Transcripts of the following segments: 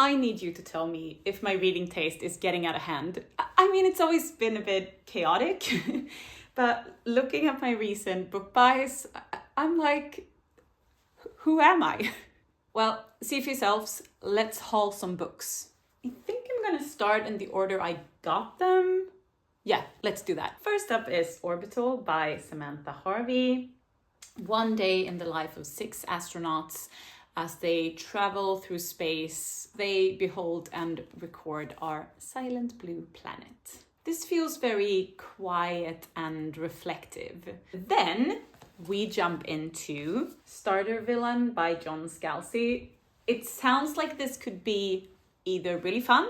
I need you to tell me if my reading taste is getting out of hand. I mean, it's always been a bit chaotic, but looking at my recent book buys, I'm like, who am I? Well, see for yourselves, let's haul some books. I think I'm gonna start in the order I got them. Yeah, let's do that. First up is Orbital by Samantha Harvey. One day in the life of 6 astronauts as they travel through space, they behold and record our silent blue planet. This feels very quiet and reflective. Then we jump into Starter Villain by John Scalzi. It sounds like this could be either really fun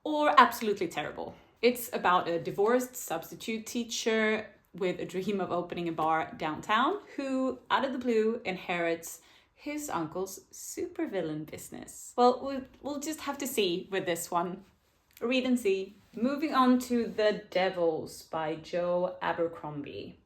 or absolutely terrible. It's about a divorced substitute teacher with a dream of opening a bar downtown who, out of the blue, inherits his uncle's supervillain business. Well, we'll just have to see with this one. Read and see. Moving on to The Devils by Joe Abercrombie.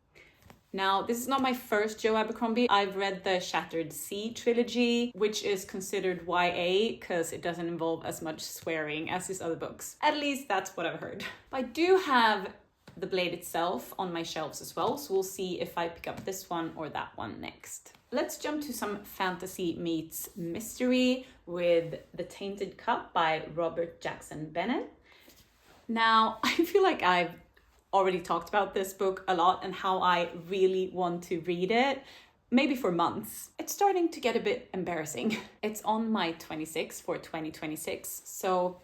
Now, this is not my first Joe Abercrombie. I've read the Shattered Sea trilogy, which is considered YA because it doesn't involve as much swearing as his other books. At least that's what I've heard. I do have The Blade itself on my shelves as well, so we'll see if I pick up this one or that one next. Let's jump to some fantasy meets mystery with The Tainted Cup by Robert Jackson Bennett. Now, I feel like I've already talked about this book a lot and how I really want to read it, maybe for months. It's starting to get a bit embarrassing. It's on my 26 for 2026, so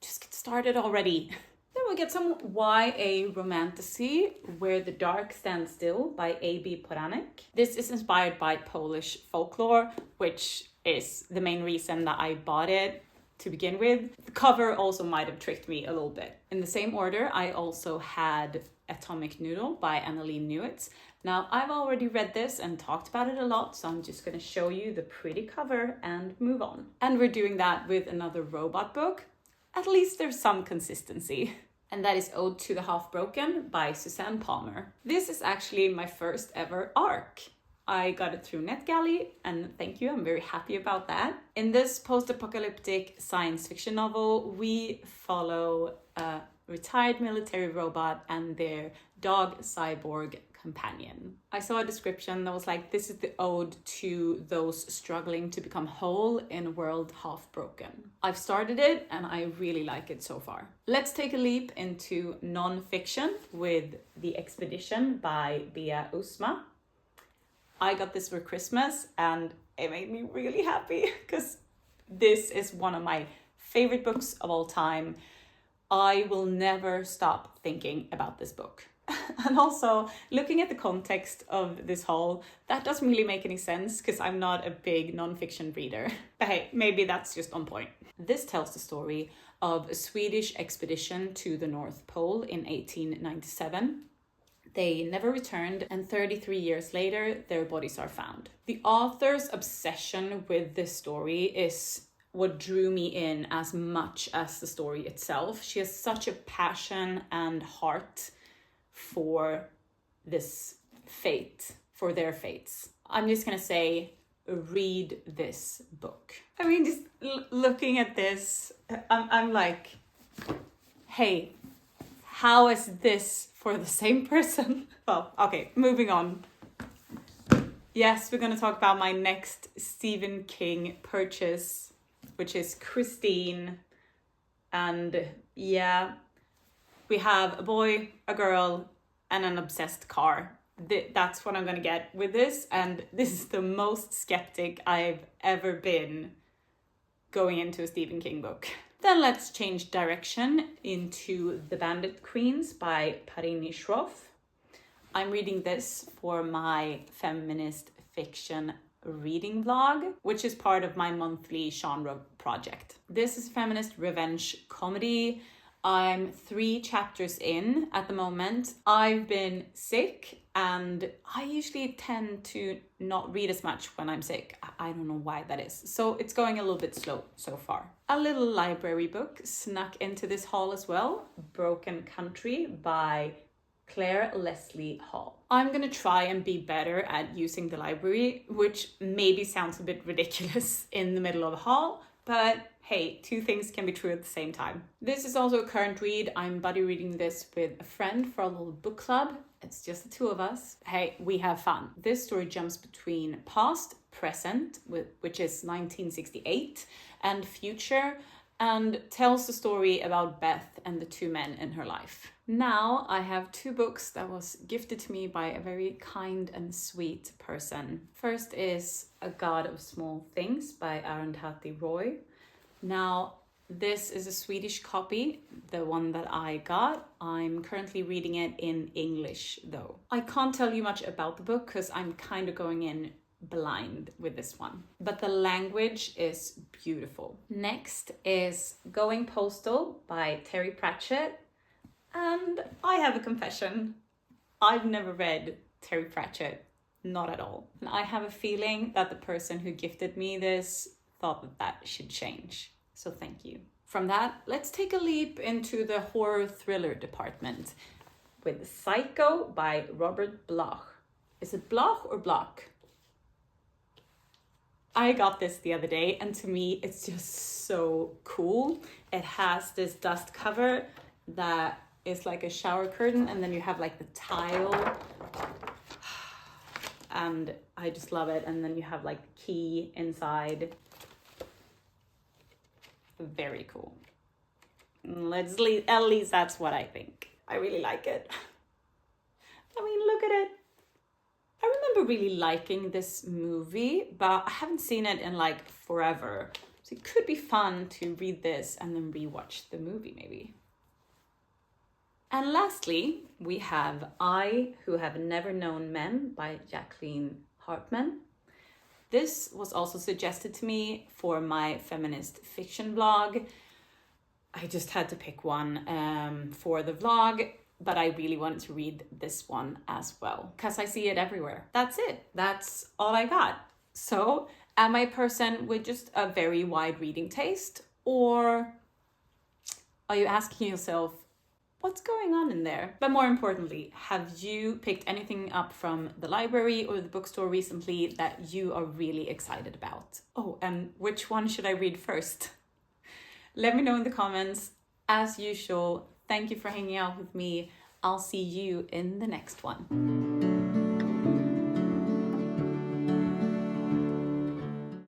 just get started already. Then we get some YA romantasy, Where the Dark Stands Still by A.B. Poranek. This is inspired by Polish folklore, which is the main reason that I bought it to begin with. The cover also might have tricked me a little bit. In the same order, I also had Atomic Noodle by Annalee Newitz. Now, I've already read this and talked about it a lot, so I'm just going to show you the pretty cover and move on. And we're doing that with another robot book. At least there's some consistency. And that is Ode to the Half-Broken by Suzanne Palmer. This is actually my first ever ARC. I got it through NetGalley, and thank you, I'm very happy about that. In this post-apocalyptic science fiction novel, we follow a retired military robot and their dog cyborg companion. I saw a description that was like, this is the ode to those struggling to become whole in a world half broken. I've started it and I really like it so far. Let's take a leap into non-fiction with The Expedition by Bea Uusma. I got this for Christmas and it made me really happy because this is one of my favorite books of all time. I will never stop thinking about this book. And also, looking at the context of this haul, that doesn't really make any sense because I'm not a big non-fiction reader. But hey, maybe that's just on point. This tells the story of a Swedish expedition to the North Pole in 1897. They never returned, and 33 years later, their bodies are found. The author's obsession with this story is what drew me in as much as the story itself. She has such a passion and heart for this fate, for their fates. I'm just gonna say, read this book. I mean, just looking at this, I'm like, hey, how is this for the same person? Well, okay, moving on. Yes, we're gonna talk about my next Stephen King purchase, which is Christine. And yeah, we have a boy, a girl, and an obsessed car. That's what I'm gonna get with this. And this is the most skeptic I've ever been going into a Stephen King book. Then let's change direction into The Bandit Queens by Parini Shroff. I'm reading this for my feminist fiction reading vlog, which is part of my monthly genre project. This is feminist revenge comedy. I'm 3 chapters in at the moment. I've been sick and I usually tend to not read as much when I'm sick. I don't know why that is. So it's going a little bit slow so far. A little library book snuck into this haul as well. Broken Country by Clare Leslie Hall. I'm gonna try and be better at using the library, which maybe sounds a bit ridiculous in the middle of a haul, but hey, two things can be true at the same time. This is also a current read. I'm buddy reading this with a friend for a little book club. It's just the two of us. Hey, we have fun. This story jumps between past, present, which is 1968, and future, and tells the story about Beth and the two men in her life. Now I have two books that was gifted to me by a very kind and sweet person. First is A God of Small Things by Arundhati Roy. Now, this is a Swedish copy, the one that I got. I'm currently reading it in English though. I can't tell you much about the book because I'm kind of going in blind with this one. But the language is beautiful. Next is Going Postal by Terry Pratchett. And I have a confession. I've never read Terry Pratchett, not at all. And I have a feeling that the person who gifted me this thought that should change. So thank you. From that, let's take a leap into the horror thriller department with Psycho by Robert Bloch. Is it Bloch or Bloch? I got this the other day, and to me, it's just so cool. It has this dust cover that is like a shower curtain, and then you have like the tile. And I just love it. And then you have like the key inside. Very cool. At least that's what I think. I really like it. I mean, look at it. I remember really liking this movie, but I haven't seen it in like forever. So it could be fun to read this and then rewatch the movie maybe. And lastly, we have I Who Have Never Known Men by Jacqueline Hartman. This was also suggested to me for my feminist fiction vlog. I just had to pick one for the vlog, but I really wanted to read this one as well because I see it everywhere. That's it. That's all I got. So, am I a person with just a very wide reading taste, or are you asking yourself, what's going on in there? But more importantly, have you picked anything up from the library or the bookstore recently that you are really excited about? Oh, and which one should I read first? Let me know in the comments. As usual, thank you for hanging out with me. I'll see you in the next one.